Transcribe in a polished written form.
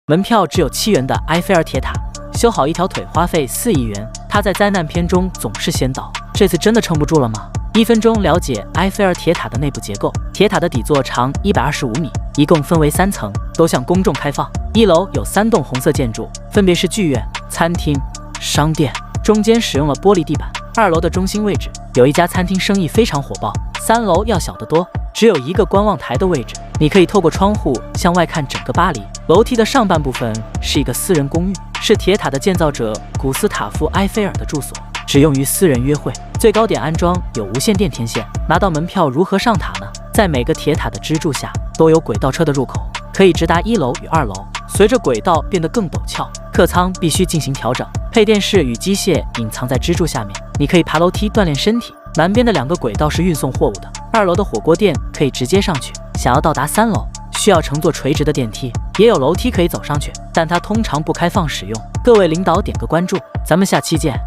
门票只有7元的埃菲尔铁塔，修好一条腿花费4亿元。它在灾难片中总是先倒，这次真的撑不住了吗？1分钟了解埃菲尔铁塔的内部结构。铁塔的底座长125米，一共分为3层，都向公众开放。1楼有3栋红色建筑，分别是剧院、餐厅、商店，中间使用了玻璃地板。2楼的中心位置有一家餐厅，生意非常火爆。3楼要小得多，只有一个观望台的位置，你可以透过窗户向外看整个巴黎。楼梯的上半部分是一个私人公寓，是铁塔的建造者古斯塔夫·埃菲尔的住所，只用于私人约会。最高点安装有无线电天线。拿到门票如何上塔呢？在每个铁塔的支柱下都有轨道车的入口，可以直达1楼与2楼。随着轨道变得更陡峭，客舱必须进行调整。配电室与机械隐藏在支柱下面，你可以爬楼梯锻炼身体。南边的2个轨道是运送货物的，2楼的火锅店可以直接上去。想要到达3楼，需要乘坐垂直的电梯，也有楼梯可以走上去，但它通常不开放使用。各位领导点个关注，咱们下期见。